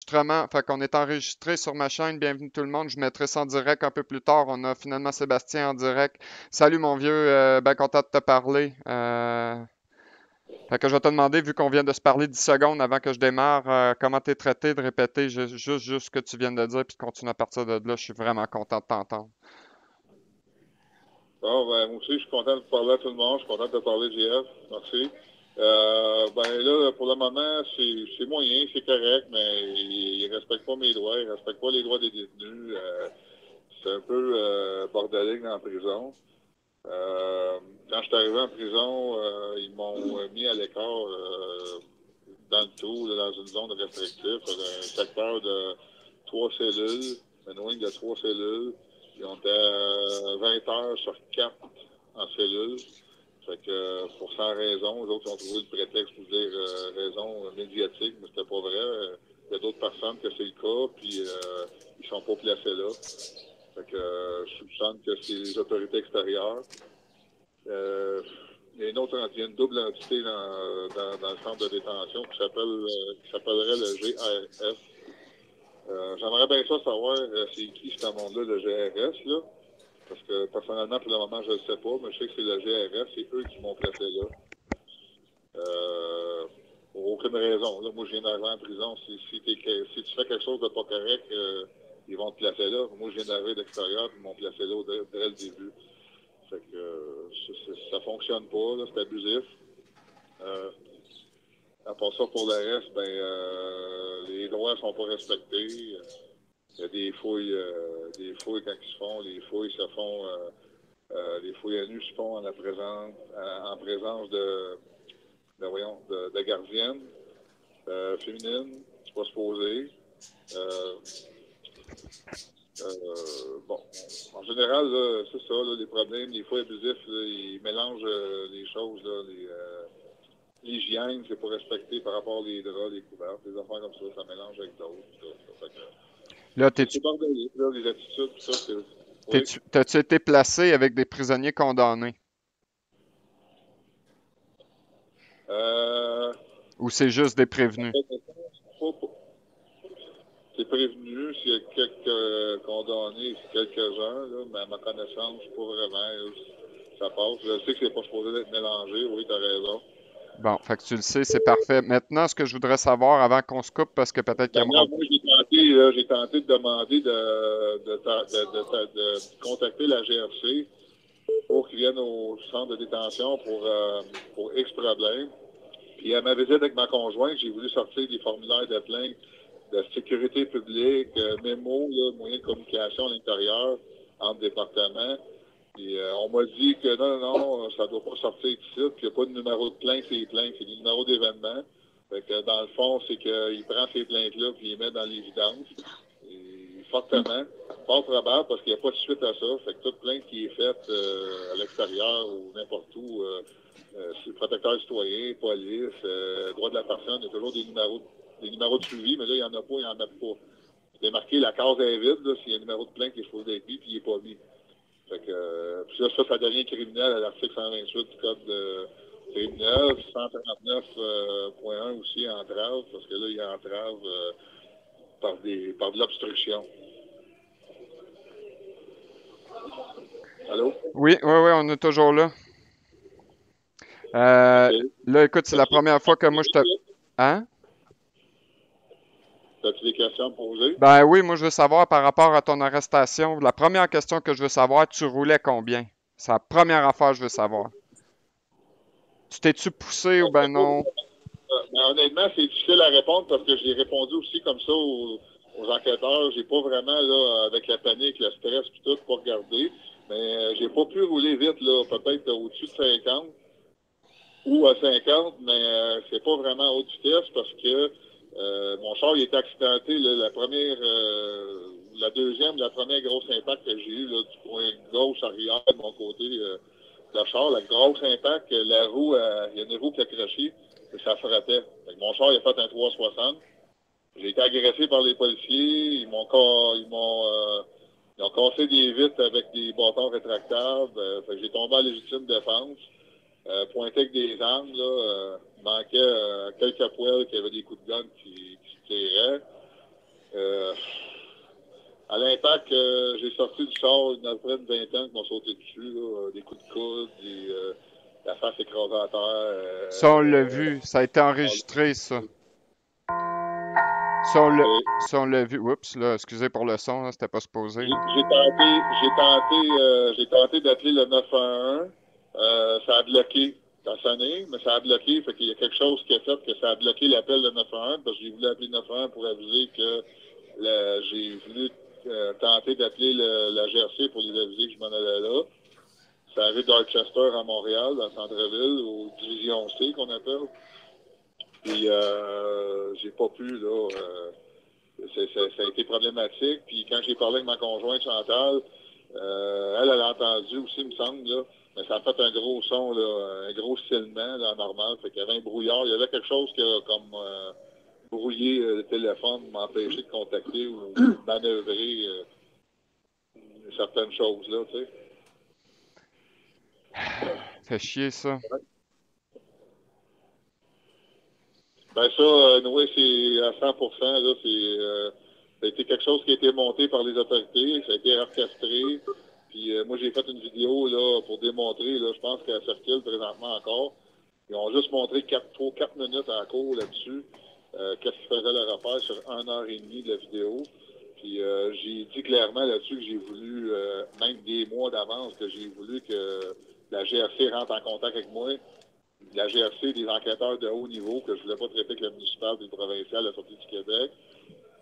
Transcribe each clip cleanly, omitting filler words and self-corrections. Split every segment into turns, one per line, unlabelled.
enregistrement. Fait qu'on est enregistré sur ma chaîne. Bienvenue tout le monde. Je mettrai ça en direct un peu plus tard. On a finalement Sébastien en direct. Salut mon vieux, ben content de te parler. Fait que je vais te demander, vu qu'on vient de se parler 10 secondes avant que je démarre, comment t'es traité, de répéter juste ce que tu viens de dire, puis de continuer à partir de là. Je suis vraiment content de t'entendre.
Bon, ben, moi aussi, je suis content de parler à tout le monde. Je suis content de te parler, JF. Merci. Ben là, pour le moment, c'est moyen, c'est correct, mais ils respectent pas mes droits, ils respectent pas les droits des détenus. C'est un peu bordélique dans la prison. Quand je suis arrivé en prison, ils m'ont mis à l'écart dans le tout, là, dans une zone restrictive, un secteur de 3 cellules, une wing de 3 cellules. Puis on était 20 heures sur 4 en cellule. Fait que pour sans raison, les autres ont trouvé le prétexte pour dire raison médiatique, mais c'était pas vrai. Il y a d'autres personnes que c'est le cas, puis ils sont pas placés là. Fait que je soupçonne que c'est les autorités extérieures. Il y a une double entité dans le centre de détention qui s'appellerait le GRS. J'aimerais bien ça savoir c'est qui ce monde-là, le GRS, là. Parce que personnellement, pour le moment, je ne le sais pas, mais je sais que c'est le GRS, c'est eux qui m'ont placé là. Pour aucune raison. Là, moi, je viens d'arriver en prison. Si tu fais quelque chose de pas correct, ils vont te placer là. Moi, je viens d'arriver d'extérieur, ils m'ont placé là dès le début. Fait que ça fonctionne pas, là, c'est abusif. À part ça, pour le reste, ben, les droits sont pas respectés. Il y a des fouilles quand ils se font. Les fouilles se font, les fouilles à nu se font en présence de gardiennes féminines. C'est pas supposé. Euh, bon, en général, là, c'est ça, là, les problèmes, les fouilles abusifs, là, ils mélangent les choses, là, l'hygiène, c'est pas respecté par rapport aux draps, les couvertes, des affaires comme ça mélange avec d'autres.
Là,
C'est bordélique, là, les attitudes, tout ça, c'est. Oui.
t'as-tu été placé avec des prisonniers condamnés?
Euh,
Ou c'est juste des prévenus?
C'est prévenu, s'il y a quelques condamnés, quelques-uns, là, mais à ma connaissance, pas vraiment. Là, ça passe. Je sais que c'est pas supposé être mélangé, oui, t'as raison.
Bon, fait que tu le sais, c'est parfait. Maintenant, ce que je voudrais savoir avant qu'on se coupe, parce que peut-être qu'il y aura...
D'ailleurs, moi, j'ai tenté de demander de contacter la GRC pour qu'ils viennent au centre de détention pour X problèmes. Puis à ma visite avec ma conjointe, j'ai voulu sortir des formulaires de plainte de sécurité publique, mémo, là, moyens de communication à l'intérieur, entre départements. Puis on m'a dit que non, ça ne doit pas sortir ici, puis il n'y a pas de numéro de plainte, c'est plaintes, c'est des numéros d'événement. Fait que dans le fond, c'est qu'il prend ces plaintes-là puis il les met dans l'évidence. Fortement, fort probable parce qu'il n'y a pas de suite à ça. Fait que toute plainte qui est faite à l'extérieur ou n'importe où, c'est protecteur citoyen, police, droit de la personne, il y a toujours des numéros de suivi, mais là, il n'y en a pas, il n'y en a pas. C'est marqué la case est vide, là, s'il y a un numéro de plainte qui est supposé être mis, puis il n'est pas mis. Fait que, puis là, ça devient criminel à l'article 128 du Code criminel, 139.1 aussi entrave, parce que là, il y a entrave par de l'obstruction. Allô?
Oui, oui, oui, on est toujours là.
OK.
Là, écoute, c'est la première fois que moi je te... Hein?
As-tu des questions à me poser?
Ben oui, moi je veux savoir par rapport à ton arrestation. La première question que je veux savoir, tu roulais combien? C'est la première affaire que je veux savoir. Tu t'es-tu poussé ou ben non?
Ben, honnêtement, c'est difficile à répondre parce que j'ai répondu aussi comme ça aux enquêteurs. J'ai pas vraiment, là, avec la panique, le stress et tout, pas regardé. Mais j'ai pas pu rouler vite, là, peut-être au-dessus de 50 ou à 50, mais c'est pas vraiment à haute vitesse parce que mon char il était accidenté. Là, la première grosse impact que j'ai eu là, du coin gauche arrière de mon côté de char, la grosse impact, la roue, il y a une roue qui a craché et ça frappait. Fait que mon char il a fait un 360. J'ai été agressé par les policiers. Ils ont cassé des vitres avec des bâtons rétractables. Fait que j'ai tombé en légitime défense. Pointé avec des armes, là, manquait quelques poils qui avaient des coups de gun qui se tiraient. l'impact, j'ai sorti du sort après une vingtaine qui m'ont sauté dessus, là, des coups de coude, la face écrasée à terre.
Ça, on l'a vu. Ça a été enregistré, ça. Ça, on l'a vu. Oups, là, excusez pour le son, là, c'était pas supposé.
J'ai tenté d'appeler le 911. Ça a bloqué. Ça a sonné, mais ça a bloqué. Fait qu'il y a quelque chose qui a fait que ça a bloqué l'appel de 911 parce que j'ai voulu appeler le 911 pour aviser que j'ai voulu tenter d'appeler la GRC pour les aviser que je m'en allais là. Ça arrive d'Orchester à Montréal, dans le centre-ville, aux divisions C qu'on appelle. Puis j'ai pas pu, là. Ça a été problématique. Puis quand j'ai parlé avec ma conjointe Chantal, elle a entendu aussi, il me semble, là. Mais ça a fait un gros son, là, un gros silement, là, normal. Fait qu'il y avait un brouillard. Il y avait quelque chose qui a comme brouillé le téléphone, m'empêcher de contacter ou manœuvrer certaines choses, là, tu sais.
Fait chier, ça.
Ben ça, Noé, c'est à 100%, là, ça a été quelque chose qui a été monté par les autorités, ça a été orchestré. Puis moi, j'ai fait une vidéo là pour démontrer, là, je pense qu'elle circule présentement encore. Ils ont juste montré 4 minutes à la cour là-dessus, qu'est-ce qu'ils faisaient leur affaire sur 1 heure et demie de la vidéo. Puis j'ai dit clairement là-dessus que j'ai voulu, même des mois d'avance, que j'ai voulu que la GRC rentre en contact avec moi. La GRC, des enquêteurs de haut niveau, que je ne voulais pas traiter avec le municipal et le provincial à la sortie du Québec.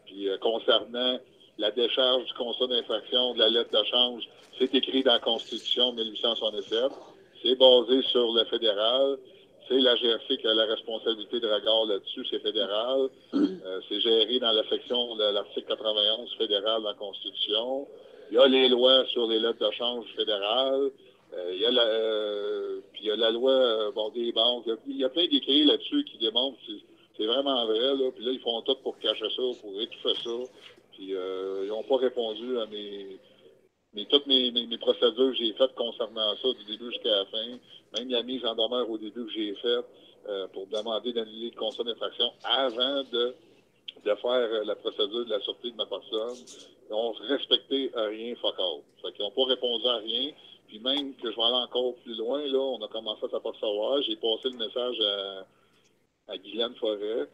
Puis concernant la décharge du constat d'infraction, de la lettre de change, c'est écrit dans la Constitution 1867. C'est basé sur le fédéral. C'est la GRC qui a la responsabilité de regard là-dessus, c'est fédéral. C'est géré dans la section de l'article 91 fédéral de la Constitution. Il y a les lois sur les lettres de change fédérales. Il y a la loi des banques. Il y a plein d'écrits là-dessus qui démontrent que c'est vraiment vrai. Là. Puis là, ils font tout pour cacher ça, pour étouffer ça. Puis ils n'ont pas répondu à toutes mes procédures que j'ai faites concernant ça du début jusqu'à la fin. Même la mise en demeure au début que j'ai faite pour demander d'annuler le constat d'infraction avant de faire la procédure de la sortie de ma personne. Ils n'ont respecté rien, fuck all. Fait qu'ils n'ont pas répondu à rien. Puis même que je vais aller encore plus loin, là, on a commencé à s'apercevoir. J'ai passé le message à Guylaine Forêt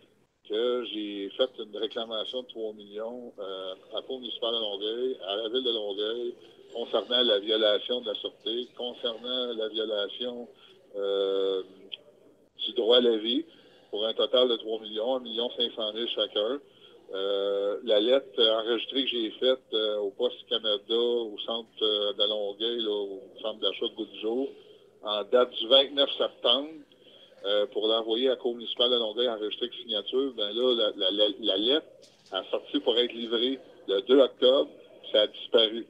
que j'ai fait une réclamation de 3 millions à la Cour municipale de Longueuil, à la Ville de Longueuil, concernant la violation de la sûreté, concernant la violation du droit à la vie, pour un total de 3 millions, 1,5 million chacun. La lettre enregistrée que j'ai faite au Poste Canada, au centre de Longueuil, là, au centre d'achat de Goût-du-Jour, en date du 29 septembre, pour l'envoyer à la Cour municipale de Longueuil enregistrée avec signature, ben là, la lettre a sorti pour être livrée le 2 octobre, ça a disparu.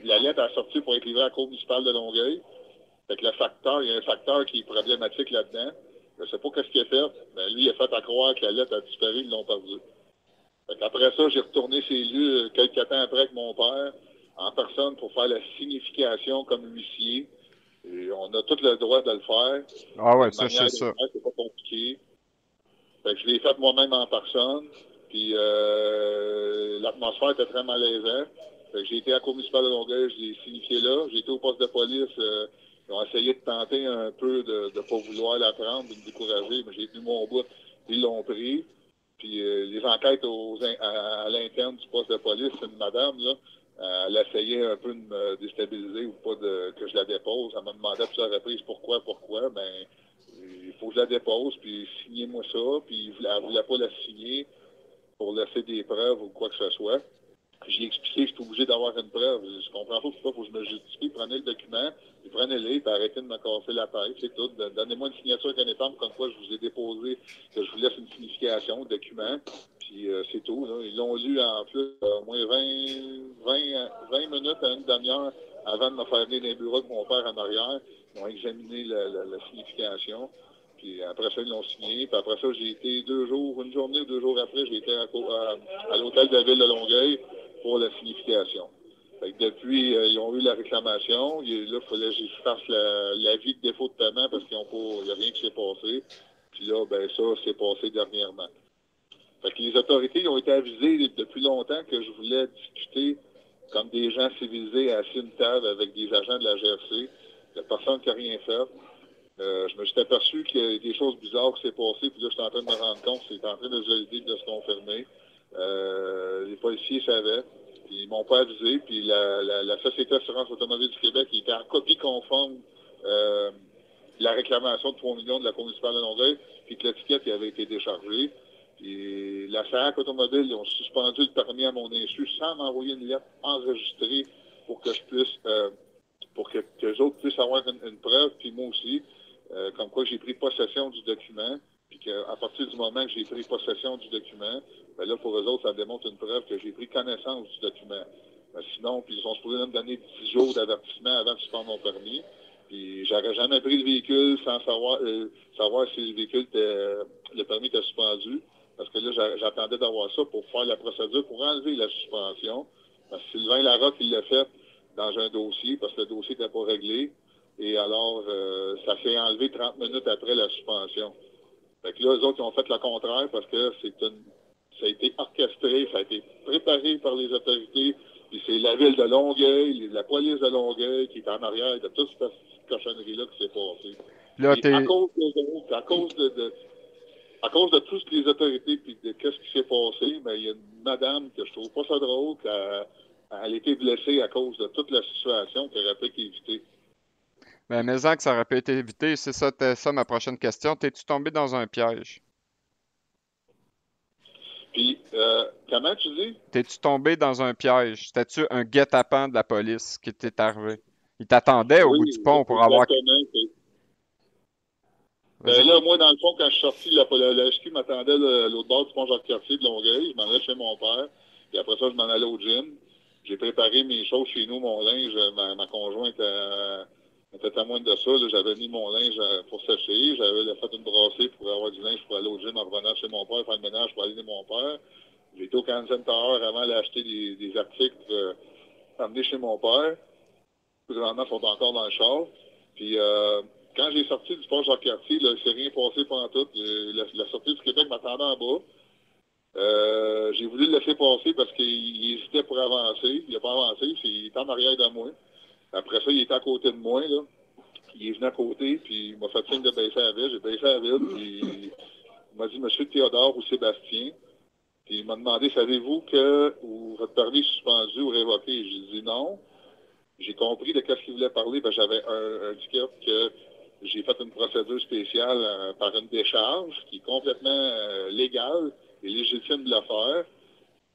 La lettre a sorti pour être livrée à la Cour municipale de Longueuil. Fait que il y a un facteur qui est problématique là-dedans. Je ne sais pas qu'est-ce qu'il a fait, mais lui, il a fait à croire que la lettre a disparu, ils l'ont perdu. Après ça, j'ai retourné ces lieux quelques temps après avec mon père, en personne, pour faire la signification comme huissier. Et on a tout le droit de le faire.
Ah ouais,
Une
ça,
manière
c'est
de
ça.
le faire, c'est pas compliqué. Fait que je l'ai fait moi-même en personne. Puis l'atmosphère était très malaisante. Fait que j'ai été à la Cour municipale de Longueuil, je l'ai signifié là. J'ai été au poste de police. Ils ont essayé de tenter un peu de ne pas vouloir la prendre, de me décourager, mais j'ai tenu mon bout. Ils l'ont pris. Puis les enquêtes à l'interne du poste de police, c'est une madame, là. Elle essayait un peu de me déstabiliser ou pas que je la dépose. Elle m'a demandé à plusieurs reprises pourquoi. Ben, il faut que je la dépose, puis signez-moi ça. Puis elle ne voulait pas la signer pour laisser des preuves ou quoi que ce soit. J'ai expliqué que je suis obligé d'avoir une preuve. Je comprends pas pourquoi il faut que je me justifie. Prenez le document, puis prenez-le, puis arrêtez de me casser la tête, c'est tout. Donnez-moi une signature connétable comme quoi je vous ai déposé, que je vous laisse une signification, document, puis c'est tout. Là. Ils l'ont lu en plus au moins 20 minutes à une demi-heure avant de me faire venir dans les bureaux de mon père en arrière. Ils ont examiné la signification. Puis après ça, ils l'ont signé. Puis après ça, j'ai été une journée ou 2 jours après, j'ai été à l'hôtel de la ville de Longueuil pour la signification. Fait que depuis, ils ont eu la réclamation. Là, il fallait que je fasse l'avis de défaut de paiement parce qu'il n'y a rien qui s'est passé. Puis là, ben ça s'est passé dernièrement. Fait que les autorités ont été avisées depuis longtemps que je voulais discuter comme des gens civilisés assis à une table avec des agents de la GRC. Il n'y a personne qui n'a rien fait. Je me suis aperçu qu'il y a des choses bizarres qui s'est passées, puis là, je suis en train de me rendre compte, c'est en train de se valider, de se confirmer. Les policiers savaient, puis ils m'ont pas avisé, puis la Société d'assurance automobile du Québec qui était en copie conforme la réclamation de 3 millions de la Cour municipale de Longueuil, puis que l'étiquette avait été déchargée. Puis la SAC automobile, ils ont suspendu le permis à mon insu sans m'envoyer une lettre enregistrée pour que je puisse, pour que les autres puissent avoir une preuve, puis moi aussi, comme quoi j'ai pris possession du document, puis qu'à partir du moment que j'ai pris possession du document, ben là, pour eux autres, ça démontre une preuve que j'ai pris connaissance du document. Ben sinon, puis ils sont supposés me donner 10 jours d'avertissement avant de suspendre mon permis. Puis j'aurais jamais pris le véhicule sans savoir si le véhicule le permis était suspendu. Parce que là, j'attendais d'avoir ça pour faire la procédure, pour enlever la suspension. Parce que Sylvain Larocque, il l'a fait dans un dossier, parce que le dossier n'était pas réglé. Et alors, ça s'est enlevé 30 minutes après la suspension. Fait que là, eux autres, ils ont fait le contraire parce que ça a été orchestré, ça a été préparé par les autorités. Puis c'est la ville de Longueuil, la police de Longueuil qui est en arrière de toute cette cochonnerie-là qui s'est passée.
Là,
Puis à cause à cause de toutes les autorités puis de qu'est-ce qui s'est passé, ben, il y a une madame que je trouve pas ça drôle, qu'elle a été blessée à cause de toute la situation qui aurait pu être évitée.
ben, mais en que ça aurait pu être évité, c'est ça, ça ma prochaine question. T'es-tu tombé dans un piège?
Puis, comment tu dis?
T'es-tu tombé dans un piège? C'était-tu un guet-apens de la police qui t'est arrivé? Il t'attendait au bout du
Oui,
pont pour avoir...
exactement.
Vas-y.
Ben là, moi, dans le fond, quand je suis sorti, la SQ m'attendait à l'autre bord du pont Jacques-Cartier de Longueuil. Je m'en allais chez mon père. Puis après ça, je m'en allais au gym. J'ai préparé mes choses chez nous, mon linge. Ma conjointe était témoin de ça. J'avais mis mon linge pour sécher. J'avais fait une brassée pour avoir du linge pour aller au gym en revenant chez mon père, faire le ménage pour aller aider mon père. J'ai été au Canadian Tower avant d'acheter des articles pour emmener chez mon père. Présentement, ils sont encore dans le char. Puis, quand j'ai sorti du pont Jacques-Cartier, il ne s'est rien passé pendant tout. La sortie du Québec m'attendait en bas. J'ai voulu le laisser passer parce qu'il hésitait pour avancer. Il n'a pas avancé, il est en arrière de moi. Après ça, il était à côté de moi, là. Il est venu à côté, puis il m'a fait signe de baisser la ville. J'ai baissé la ville, puis il m'a dit, Monsieur Théodore ou Sébastien. Puis il m'a demandé, savez-vous que votre permis est suspendu ou révoqué? J'ai dit non. J'ai compris de qu'est-ce qu'il voulait parler. Ben, j'avais un handicap que j'ai fait une procédure spéciale par une décharge qui est complètement légale et légitime de le faire.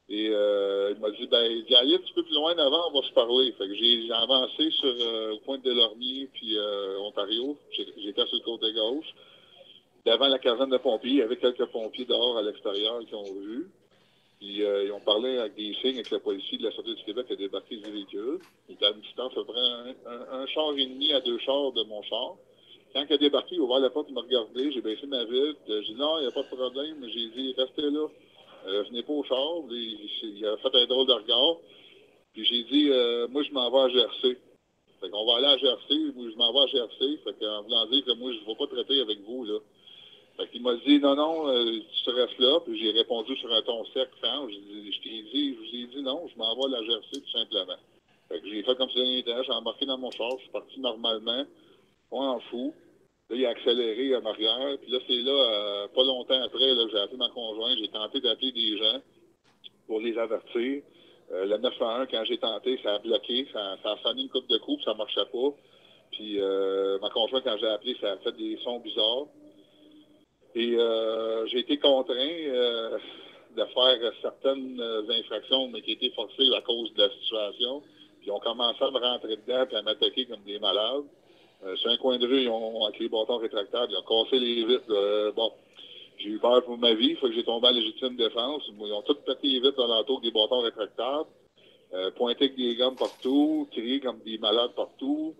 Et il m'a dit, ben, il dit, allez un petit peu plus loin avant, on va se parler. Fait que j'ai avancé sur au point de Delormier puis Ontario. J'étais sur le côté gauche. Devant la caserne de pompiers, il y avait quelques pompiers dehors à l'extérieur qui ont vu. Puis ils ont parlé avec des signes avec le policier de la Sûreté du Québec qui a débarqué du véhicule. Il était à une distance à peu près un char et demi à 2 chars de mon char. Quand il a débarqué, il a ouvert la porte, il m'a regardé, j'ai baissé ma vitre. J'ai dit non, il n'y a pas de problème. J'ai dit restez là. Venez pas au char. Il a fait un drôle de regard. Puis j'ai dit moi je m'en vais à GRC. Fait qu'on va aller à GRC, moi je m'en vais à GRC. Fait qu'en voulant dire que moi je ne vais pas traiter avec vous là. Fait qu'il m'a dit, non, non, tu restes là. Puis j'ai répondu sur un ton sec, franc. Je vous ai dit non, je m'en vais à la GRC tout simplement. Fait que j'ai fait comme si rien n'était. J'ai embarqué dans mon char, je suis parti normalement, pas en fou. Là, il a accéléré en arrière. Puis là, c'est là, pas longtemps après, là, j'ai appelé ma conjointe. J'ai tenté d'appeler des gens pour les avertir. Le 911, quand j'ai tenté, ça a bloqué. Ça a sonné une coupe de coups, puis ça marchait pas. Puis ma conjointe, quand j'ai appelé, ça a fait des sons bizarres. Et j'ai été contraint de faire certaines infractions, mais qui étaient forcées à cause de la situation. Puis ils ont commencé à me rentrer dedans et à m'attaquer comme des malades. Sur un coin de rue, avec les bâtons rétractables, ils ont cassé les vitres. Bon, j'ai eu peur pour ma vie, il faut que j'ai tombé en légitime défense. Ils ont tout pété les vitres alentour avec des bâtons rétractables, pointé avec des gommes partout, crié comme des malades partout.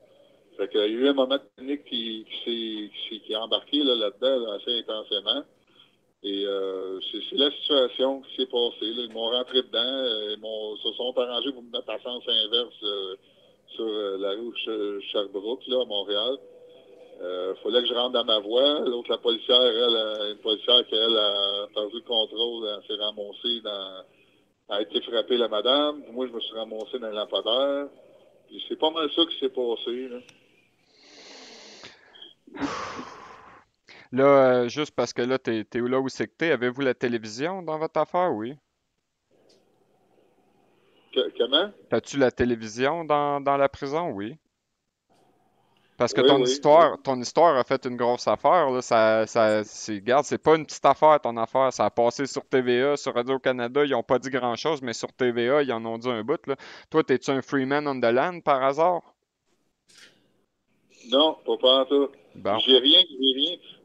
Fait qu'il y a eu un moment de panique qui est embarqué là-dedans assez intensément. Et c'est la situation qui s'est passée. Là. Ils m'ont rentré dedans, se sont arrangés pour me mettre à sens inverse sur la rue Sherbrooke, là, à Montréal. Fallait que je rentre dans ma voie. L'autre, la policière, une policière qui, elle, a perdu le contrôle, elle s'est ramassée a été frappé la madame. Moi, je me suis ramassé dans le lampadaire. Puis c'est pas mal ça qui s'est passé, là.
Là, juste parce que là, t'es où là où c'est que t'es? Avez-vous la télévision dans votre affaire? Oui.
Comment?
T'as-tu la télévision dans la prison? Oui. Parce que
Oui, oui, oui.
ton histoire a fait une grosse affaire, là. Regarde, c'est pas une petite affaire, ton affaire. Ça a passé sur TVA, sur Radio-Canada, ils ont pas dit grand-chose, mais sur TVA, ils en ont dit un bout, là. Toi, t'es-tu un Freeman on the land, par hasard?
Non, pas en tout.
Bon.
J'ai rien.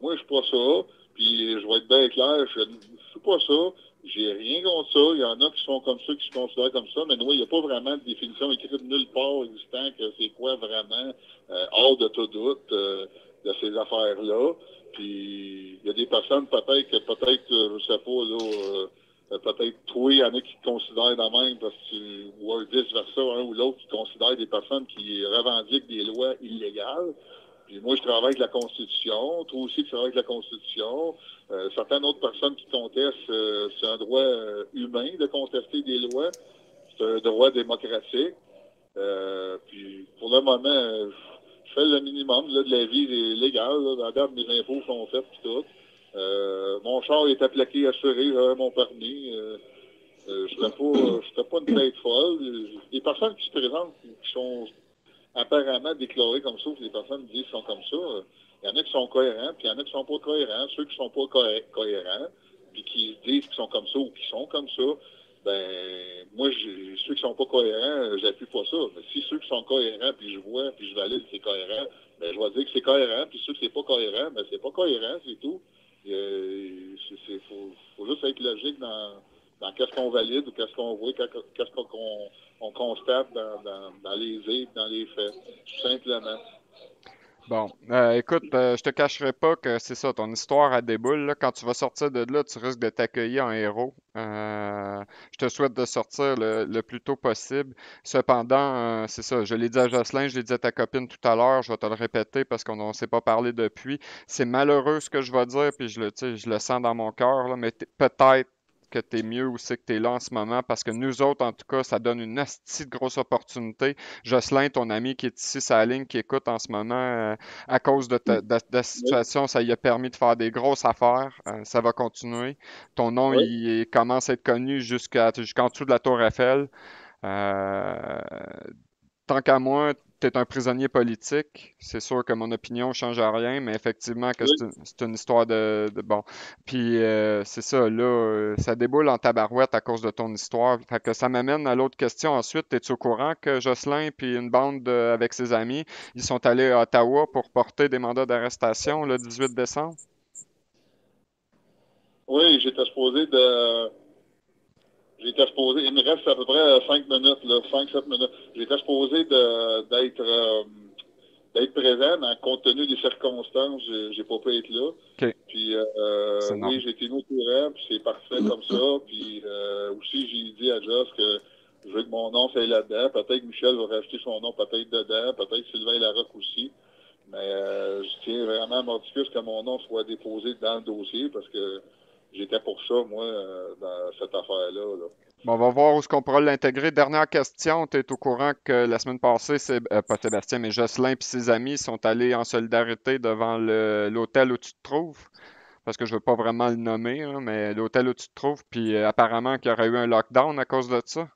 Moi, je suis pas ça. Puis, je vais être bien clair, je suis pas ça. J'ai rien contre ça. Il y en a qui sont comme ça, qui se considèrent comme ça. Mais non, il n'y a pas vraiment de définition écrite nulle part existant que c'est quoi vraiment, hors de tout doute, de ces affaires-là. Puis, il y a des personnes, je sais pas, là, peut-être toi, il y en a qui te considèrent de même, parce que, ou vice-versa, un ou l'autre qui considèrent des personnes qui revendiquent des lois illégales. Puis moi, je travaille avec la Constitution. Toi aussi, tu travailles avec la Constitution. Certaines autres personnes qui contestent, c'est un droit humain de contester des lois. C'est un droit démocratique. Puis pour le moment, je fais le minimum là, de la vie légale. Là. À date, mes impôts sont faits puis tout. Mon char est plaqué, assuré, j'avais mon permis. Je n'étais pas une tête folle. Les personnes qui se présentent, qui sont apparemment déclarés comme ça, ou que les personnes disent qu'ils sont comme ça, il y en a qui sont cohérents, puis il y en a qui sont pas cohérents. Ceux qui sont pas cohérents, puis qui disent qu'ils sont comme ça ou qui sont comme ça, ben moi, ceux qui sont pas cohérents, j'appuie pas ça. Mais si ceux qui sont cohérents, puis je vois, puis je valide que c'est cohérent, ben je vais dire que c'est cohérent, puis ceux qui c'est pas cohérent, ben c'est pas cohérent, c'est tout. Faut juste être logique dans qu'est-ce qu'on valide ou qu'est-ce qu'on voit, qu'est-ce qu'on constate dans les livres, dans les faits, tout simplement.
Bon, écoute, je te cacherai pas que c'est ça, ton histoire a déboule, là. Quand tu vas sortir de là, tu risques de t'accueillir en héros. Je te souhaite de sortir le plus tôt possible. Cependant, c'est ça, je l'ai dit à Jocelyn, je l'ai dit à ta copine tout à l'heure, je vais te le répéter parce qu'on ne s'est pas parlé depuis. C'est malheureux ce que je vais dire, puis tu sais, je le sens dans mon cœur, là, mais peut-être que t'es mieux où c'est que t'es là en ce moment, parce que nous autres, en tout cas, ça donne une asti de grosse opportunité. Jocelyn, ton ami qui est ici, sa ligne, qui écoute en ce moment, à cause de ta
Oui,
situation, ça lui a permis de faire des grosses affaires. Ça va continuer. Ton nom,
oui,
il commence à être connu jusqu'en dessous de la Tour Eiffel. Euh, Tant qu'à moi, tu es un prisonnier politique. C'est sûr que mon opinion ne change à rien, mais effectivement que
oui.
c'est une histoire bon. Puis c'est ça, là, ça déboule en tabarouette à cause de ton histoire. Fait que ça m'amène à l'autre question ensuite. Es-tu au courant que Jocelyn puis une bande avec ses amis, ils sont allés à Ottawa pour porter des mandats d'arrestation le 18 décembre?
Oui, j'étais supposé, il me reste à peu près 5 minutes, là, 5-7 minutes. J'étais supposé d'être présent, mais compte tenu des circonstances, j'ai pas pu être là.
OK,
Puis
c'est
oui,
normal.
j'ai été au courant, puis c'est parfait comme ça. Puis aussi, j'ai dit à Joss que je veux que mon nom soit là-dedans. Peut-être que Michel va rajouter son nom peut-être dedans, peut-être Sylvain Larocque aussi. Mais je tiens vraiment à Mordicus que mon nom soit déposé dans le dossier parce que j'étais pour ça, moi, dans cette affaire-là. Là.
Bon, on va voir où est-ce qu'on pourra l'intégrer. Dernière question, tu es au courant que la semaine passée, c'est pas Sébastien, mais Jocelyn et ses amis sont allés en solidarité devant l'hôtel où tu te trouves? Parce que je veux pas vraiment le nommer, hein, mais l'hôtel où tu te trouves, puis apparemment qu'il y aurait eu un lockdown à cause de ça.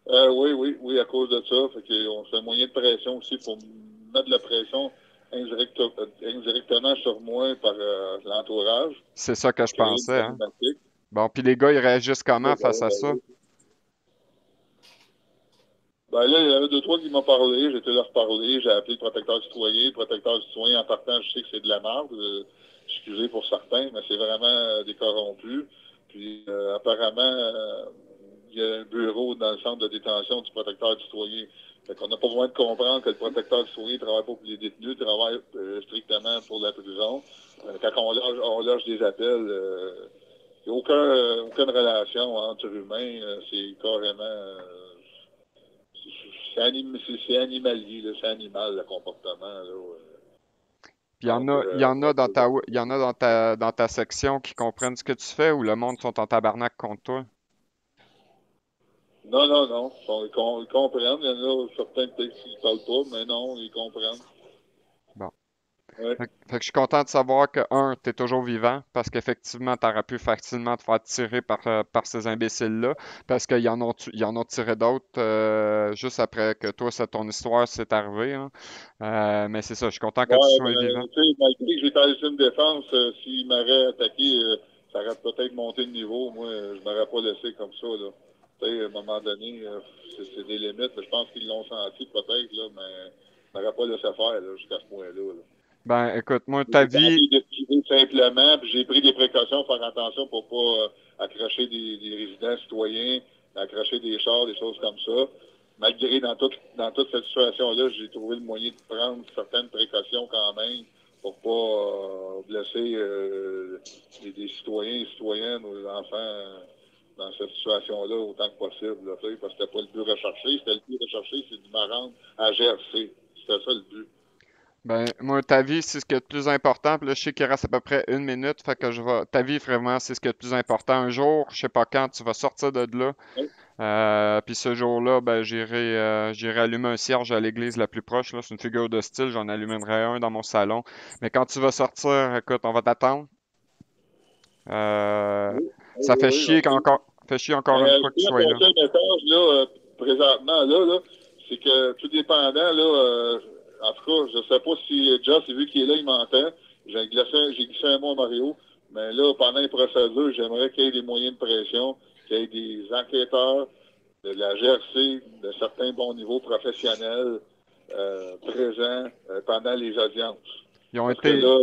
Oui, oui, oui, à cause de ça. Fait qu'on fait un moyen de pression aussi pour mettre de la pression indirectement sur moi par l'entourage
C'est ça que
pour
je
créer une
pensais, hein.
problématique.
Bon, puis les gars, ils réagissent comment
Ben,
face à ça?
oui. Ben là, il y en a deux, trois qui m'ont parlé, j'ai été leur parler, j'ai appelé le protecteur citoyen. Le protecteur citoyen, en partant, je sais que c'est de la merde. Excusez pour certains, mais c'est vraiment des corrompus. Puis apparemment, il y a un bureau dans le centre de détention du protecteur citoyen. Fait qu'on n'a pas besoin de comprendre que le protecteur citoyen ne travaille pas pour les détenus, travaille strictement pour la prison. Quand on loge des appels, il n'y a aucune relation entre humains. C'est carrément... c'est animalier, là, c'est animal le comportement. Là.
Puis
Donc,
il y en a il y en a dans ta section qui comprennent ce que tu fais ou le monde sont en tabarnak contre toi?
non, non, non. Ils comprennent. Il y en a certains peut-être qui ne parlent pas, mais non, ils comprennent.
Bon.
Ouais.
Fait que je suis content de savoir que, un, t'es toujours vivant, parce qu'effectivement, t'aurais pu facilement te faire tirer par ces imbéciles-là, parce ils en ont tiré d'autres juste après que toi, ton histoire s'est arrivée, hein. Mais c'est ça, je suis content que tu
Ouais,
sois vivant.
ben, tu sais, malgré que j'étais en légitime défense, s'il m'aurait attaqué, ça aurait peut-être monté le niveau. Moi, je m'aurais pas laissé comme ça, là. Tu sais, à un moment donné, c'est des limites, mais je pense qu'ils l'ont senti peut-être, là, mais je m'aurais pas laissé faire, là, jusqu'à ce point-là, là.
Ben, écoute, moi, ta
J'ai
vie,
tenté de tirer simplement, puis j'ai pris des précautions, faire attention pour pas accrocher des résidents citoyens, accrocher des chars, des choses comme ça. Malgré dans toute cette situation-là, j'ai trouvé le moyen de prendre certaines précautions quand même pour pas blesser des citoyens et citoyennes ou des enfants dans cette situation-là autant que possible. Là, parce que c'était pas le but recherché. C'était le but recherché, c'est de me rendre à GRC. C'était ça le but.
ben, moi, ta vie, c'est ce qui est le plus important. Puis là, je sais qu'il reste à peu près une minute, fait que ta vie, vraiment, c'est ce qui est le plus important. Un jour, je sais pas quand, tu vas sortir de là. Puis ce jour-là, ben, j'irai allumer un cierge à l'église la plus proche, là. C'est une figure de style, j'en allumerai un dans mon salon. Mais quand tu vas sortir, écoute, on va t'attendre. Euh,
Oui, oui,
ça
oui, OK.
fait chier encore une
Mais
fois que
je
tu
tiens à
sois là.
passer un message, là, présentement, là, c'est que tout dépendant, là, en tout cas, je ne sais pas si Joss, vu qu'il est là, il m'entend. J'ai glissé un mot à Mario, mais là, pendant les procédures, j'aimerais qu'il y ait des moyens de pression, qu'il y ait des enquêteurs de la GRC, de certains bons niveaux professionnels présents pendant les audiences.
Ils ont
Parce que
été,
là,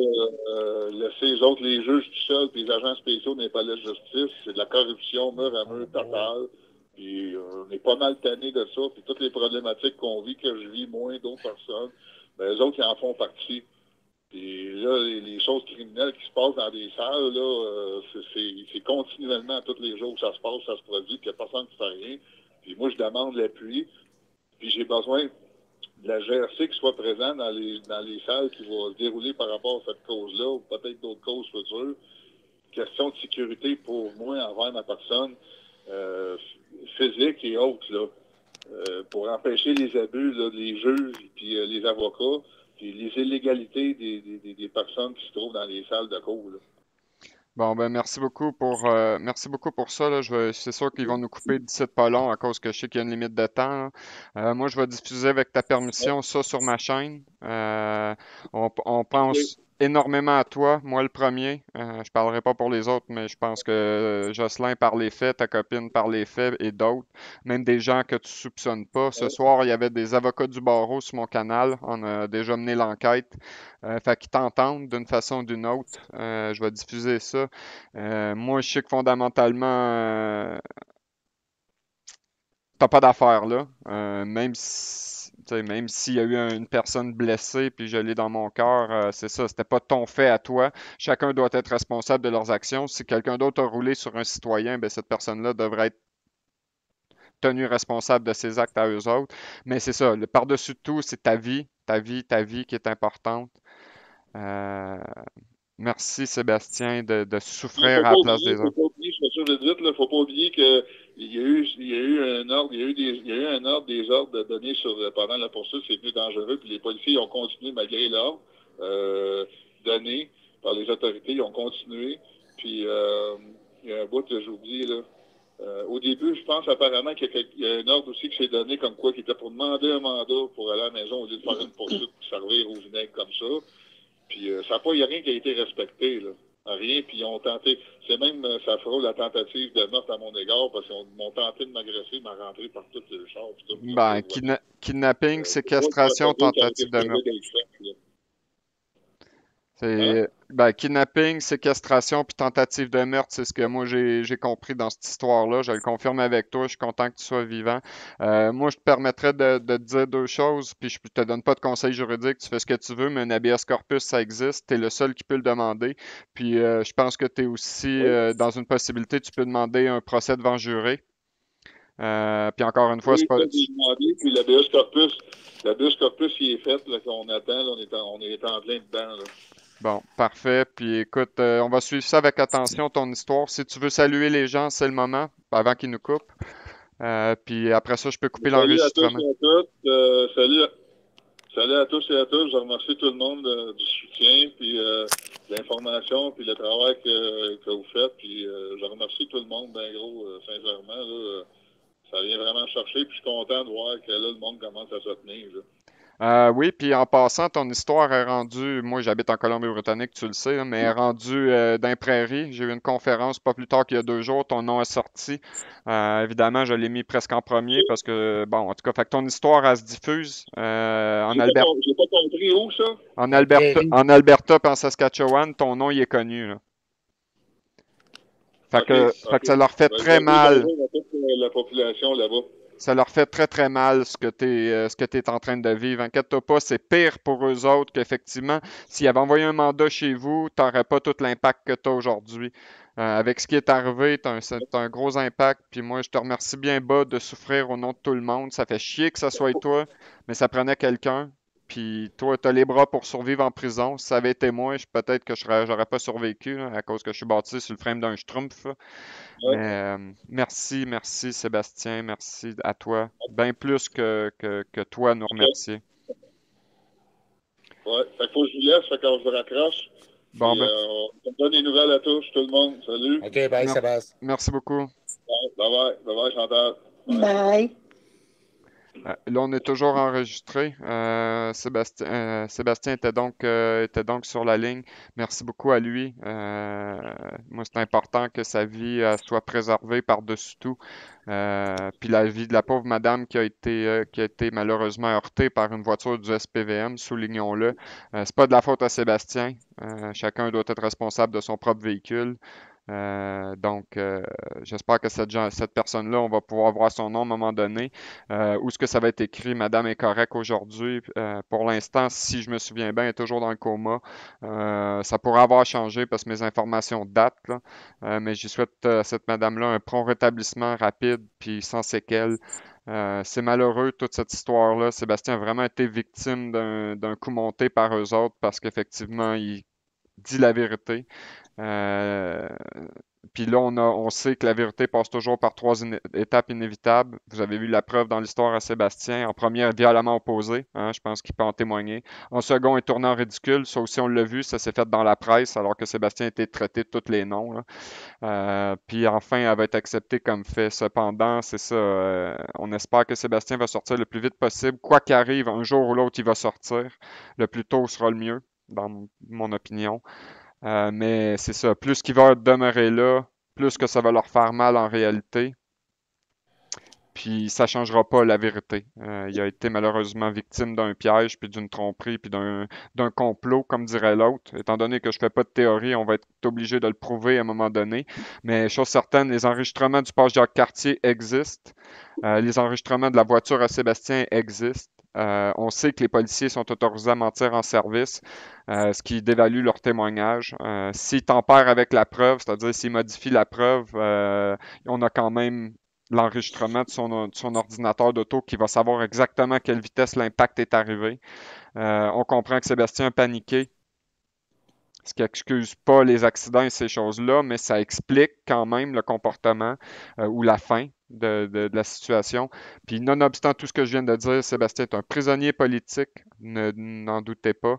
laisser les autres, les juges tout seuls, puis les agents spéciaux dans les palais de justice, c'est de la corruption mur à mur totale. Puis on est pas mal tanné de ça. Puis toutes les problématiques qu'on vit, que je vis moins d'autres personnes, ben, les autres, ils en font partie. Puis là, les choses criminelles qui se passent dans des salles, là, c'est continuellement, tous les jours que ça se passe, ça se produit, puis il n'y a personne qui fait rien. Puis moi, je demande l'appui, puis j'ai besoin de la GRC qui soit présente dans les salles qui vont se dérouler par rapport à cette cause-là, ou peut-être d'autres causes futures. Question de sécurité pour moi envers ma personne, euh, physique et autres, là, pour empêcher les abus là, des juges puis les avocats, puis les illégalités des personnes qui se trouvent dans les salles de cours. Là.
bon, ben, merci beaucoup pour ça, là. C'est sûr qu'ils vont nous couper d'ici de pas long à cause que je sais qu'il y a une limite de temps, là. Moi, je vais diffuser avec ta
Ouais.
permission ça sur ma chaîne. On
OK.
pense énormément à toi, moi le premier. Je parlerai pas pour les autres, mais je pense que Jocelyn par les faits, ta copine par les faits et d'autres, même des gens que tu soupçonnes pas. Ce
Ouais.
soir, il y avait des avocats du barreau sur mon canal. On a déjà mené l'enquête. Fait qu'ils t'entendent d'une façon ou d'une autre. Je vais diffuser ça. Moi, je sais que fondamentalement, t'as pas d'affaires là. Même si, tu sais, même s'il y a eu une personne blessée, puis je l'ai dans mon cœur, c'est ça, c'était pas ton fait à toi. Chacun doit être responsable de leurs actions. Si quelqu'un d'autre a roulé sur un citoyen, ben cette personne-là devrait être tenue responsable de ses actes à eux autres. Mais c'est ça, le par-dessus tout, c'est ta vie qui est importante. Euh, Merci Sébastien de
Il
souffrir à la place des
faut
autres.
pas oublier, je fais ça, je dis, là, faut pas oublier que il y a eu un ordre, il y a eu un ordre, des ordres de donner sur, pendant la poursuite, c'est plus dangereux, puis les policiers ont continué malgré l'ordre, donné par les autorités, ils ont continué, puis, il y a un bout que j'ai oublié, là. Au début, je pense apparemment qu'il y a un ordre aussi qui s'est donné comme quoi, qui était pour demander un mandat pour aller à la maison au lieu de faire une poursuite pour servir au vinaigre comme ça. Puis il n'y a rien qui a été respecté, là. Rien, puis ils ont tenté, c'est même, ça fera la tentative de meurtre à mon égard, parce qu'ils m'ont tenté de m'agresser, m'a rentré par tout le char, puis tout, là, pour
Ben,
les voitures.
kidnapping,
C'est moi le
séquestration,
procédure qui a été
tentative de
supposé
meurtre.
d'être fait, là. Hein?
Ben, kidnapping, séquestration puis tentative de meurtre, c'est ce que moi j'ai compris dans cette histoire-là. Je le confirme avec toi, je suis content que tu sois vivant. Moi, je te permettrais de te dire deux choses, puis je te donne pas de conseils juridiques, tu fais ce que tu veux, mais un habeas corpus, ça existe, tu es le seul qui peut le demander. Puis je pense que tu es aussi
Oui,
dans une possibilité, tu peux demander un procès devant juré. Puis encore une fois, c'est
oui,
pas.
ça, j'ai demandé, puis l'habeas corpus, il est fait, là, qu'on attend, là, on est en plein dedans, là.
Bon, parfait. Puis écoute, on va suivre ça avec attention, ton histoire. Si tu veux saluer les gens, c'est le moment, avant qu'ils nous coupent. Puis après ça, je peux couper
Salut à tous
l'enregistrement.
et à toutes. Salut à tous et à tous. Je remercie tout le monde du soutien, puis de l'information, puis le travail que vous faites. Puis je remercie tout le monde, bien gros, sincèrement. Là, ça vient vraiment me chercher, puis je suis content de voir que là, le monde commence à se tenir. Là.
Oui, puis en passant, ton histoire est rendue, moi j'habite en Colombie-Britannique, tu le sais, là, mais est rendue dans les prairies. J'ai eu une conférence pas plus tard qu'il y a 2 jours, ton nom est sorti. Évidemment, je l'ai mis presque en premier parce que, bon, en tout cas, fait que ton histoire, elle se diffuse
J'ai pas compris où, ça?
Dans les prairies.
En Alberta puis en Saskatchewan, ton nom il est connu, là.
OK,
Fait
OK.
que ça leur fait
Ben, je
très
vais dire
mal.
bonjour à toute la population là-bas.
Ça leur fait très très mal ce que t'es en train de vivre. Inquiète-toi pas, c'est pire pour eux autres qu'effectivement, s'ils avaient envoyé un mandat chez vous, t'aurais pas tout l'impact que t'as aujourd'hui. Avec ce qui est arrivé, t'as un gros impact. Puis moi, je te remercie bien bas de souffrir au nom de tout le monde. Ça fait chier que ça soit toi, mais ça prenait quelqu'un. Puis toi, t'as les bras pour survivre en prison. Si ça avait été moi, peut-être que j'aurais pas survécu là, à cause que je suis bâti sur le frame d'un schtroumpf. Mais
Ouais,
merci Sébastien, merci à toi. Bien plus que toi nous
OK.
remercier.
Ouais. Fait qu'il faut que je vous laisse, fait qu'on se raccroche.
Bon,
Puis
ben,
on me donne des nouvelles à tous, tout le monde. Salut.
OK, bye,
mer-
Sébastien.
merci beaucoup.
Bye bye. Bye bye, Chantal. Bye.
Bye.
Là, on est toujours enregistré. Sébastien était donc sur la ligne. Merci beaucoup à lui. Moi, c'est important que sa vie soit préservée par-dessus tout. Puis la vie de la pauvre madame qui a été malheureusement heurtée par une voiture du SPVM, soulignons-le. C'est pas de la faute à Sébastien. Chacun doit être responsable de son propre véhicule. J'espère que cette personne-là, on va pouvoir voir son nom à un moment donné. Où est-ce que ça va être écrit, Madame est correcte aujourd'hui. Pour l'instant, si je me souviens bien, elle est toujours dans le coma. Ça pourrait avoir changé parce que mes informations datent, là. Mais j'y souhaite à cette madame-là un prompt rétablissement rapide puis sans séquelles. C'est malheureux toute cette histoire-là. Sébastien a vraiment été victime d'un coup monté par eux autres parce qu'effectivement, il dit la vérité. Euh, Puis là, on sait que la vérité passe toujours par trois étapes inévitables. Vous avez vu la preuve dans l'histoire à Sébastien. En première, violemment opposé. Hein, je pense qu'il peut en témoigner. En second, est tourné en ridicule. Ça aussi, on l'a vu. Ça s'est fait dans la presse, alors que Sébastien a été traité de tous les noms, là. Puis enfin, elle va être acceptée comme fait. Cependant, c'est ça. On espère que Sébastien va sortir le plus vite possible. Quoi qu'arrive, un jour ou l'autre, il va sortir. Le plus tôt sera le mieux, dans mon opinion. Mais c'est ça, plus qu'ils vont demeurer là, plus que ça va leur faire mal en réalité. Puis ça changera pas la vérité. Il a été malheureusement victime d'un piège, puis d'une tromperie, puis d'un complot, comme dirait l'autre. Étant donné que je fais pas de théorie, on va être obligé de le prouver à un moment donné. Mais chose certaine, les enregistrements du page Jacques-Cartier existent. Les enregistrements de la voiture à Sébastien existent. On sait que les policiers sont autorisés à mentir en service, ce qui dévalue leur témoignage. S'ils tempèrent avec la preuve, c'est-à-dire s'ils modifient la preuve, on a quand même l'enregistrement de son ordinateur d'auto qui va savoir exactement à quelle vitesse l'impact est arrivé. On comprend que Sébastien a paniqué, ce qui excuse pas les accidents et ces choses-là, mais ça explique quand même le comportement ou la fin de la situation. Puis nonobstant tout ce que je viens de dire, Sébastien est un prisonnier politique, n'en doutez pas.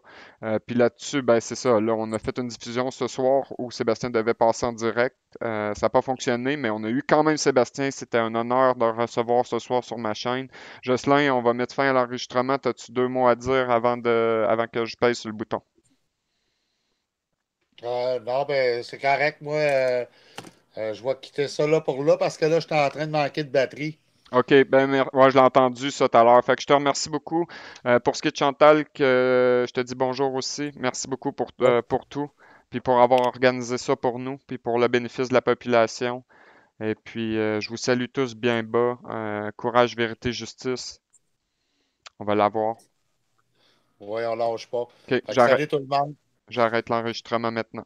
Puis là-dessus, ben c'est ça. Là, on a fait une diffusion ce soir où Sébastien devait passer en direct. Ça n'a pas fonctionné, mais on a eu quand même Sébastien. C'était un honneur de le recevoir ce soir sur ma chaîne. Jocelyn, on va mettre fin à l'enregistrement. As-tu 2 mots à dire avant que je pèse sur le bouton?
Non, ben, c'est correct. Moi, je vais quitter ça là pour là parce que là, j'étais en train de manquer de batterie.
OK, ben ouais, je l'ai entendu ça tout à l'heure. Fait que je te remercie beaucoup. Pour ce qui est de Chantal, que je te dis bonjour aussi. Merci beaucoup
Ouais.
pour tout, puis pour avoir organisé ça pour nous, puis pour le bénéfice de la population. Et puis, je vous salue tous bien bas. Courage, vérité, justice. On va l'avoir.
Ouais, on lâche pas.
OK,
Fait que salut tout le monde.
j'arrête l'enregistrement maintenant.